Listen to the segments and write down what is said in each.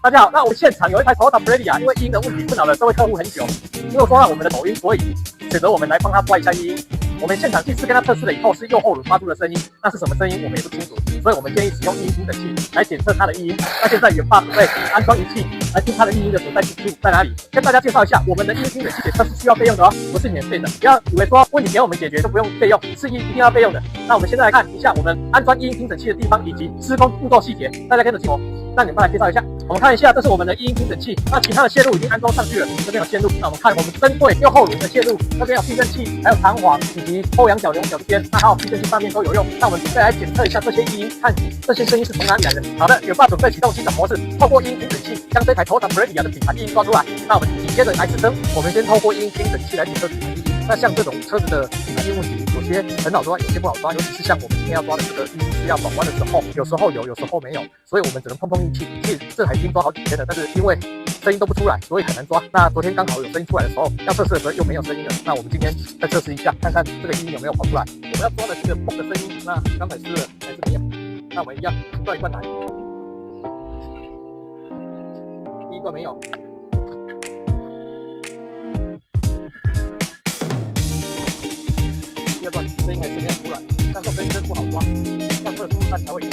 大家好，那我们现场有一台 Toyota Previa，因为音的问题困扰了这位客户很久，因为说到我们的抖音，所以选择我们来帮他播一下音。我们现场第4跟他测试了以后，是右后轮发出的声音，那是什么声音我们也不清楚，所以我们建议使用音听诊器来检测它的异音。那现在远爸准备安装仪器来听它的异音的所在之处在哪里。跟大家介绍一下，我们的音听诊器检测是需要费用的哦，不是免费的。不要以为说问题给我们解决就不用费用，是一定要费用的。那我们现在来看一下我们安装音听诊器的地方以及施工步骤细节，大家跟着听哦。让你们来介绍一下，我们看一下，这是我们的音听诊器，那其他的线路已经安装上去了，这边有线路。那我们看，我们针对右后轮的线路，这边有避震器，还有弹簧以及后仰角、两角边，那还有避震器上面都有用。那我们再来检测一下这些异音，看这些声音是从哪里来的。好的，远爸准备启动欣赏模式，透过音听诊器将这台 Toyota Previa 的底盘异音抓出来。那我们紧接着来试声，我们先透过音听诊器来检测底盘异音。那像这种车子的底盘异音问题，有些很好抓，有些不好抓，尤其是像我们今天要抓的这个异音是要转弯的时候，有时候有，有时候没有，所以我们只能碰碰运气。其实这台已经抓好几天了，但是因为声音都不出来，所以很难抓。那昨天刚好有声音出来的时候，要测试的时候又没有声音了。那我们今天再测试一下，看看这个音有没有跑出来。我们要抓的这个嘣的声音，那刚才试了还是没有。那我们一样一段一段来，第一段没有。第二段声音还是没有出来，但是声音真不好抓，要测出它才会赢。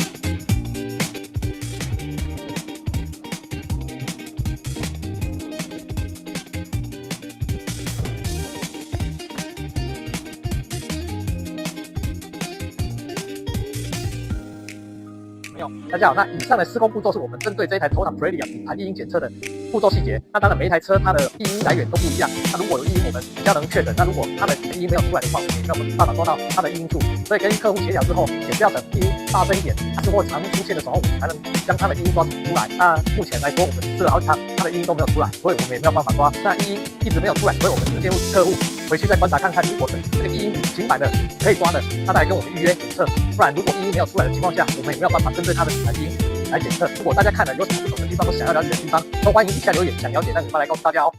没有，大家好，那以上的施工步骤是我们针对这一台 Toyota Previa 底盘异音检测的步骤细节。那当然每一台车它的异音来源都不一样，那如果有异音我们比较能确诊，那如果它的异音没有出来的话，我们也没有办法抓到它的异音处。所以跟客户协调之后，也是要等异音大声一点，还是或常出现的时候，我们才能将它的异音抓出来。那目前来说，我们试了好几趟，它的异音都没有出来，所以我们也没有办法抓。那异音一直没有出来，所以我们只建议客户回去再观察看看，如果这个异音平板的可以抓的，那再来跟我们预约检测。不然如果异音没有出来的情况下，我们也没有办法针对它的底盘异音来检测。如果大家看了有什么不懂的地方或想要了解的地方，都欢迎底下留言，想了解让你们来告诉大家哦。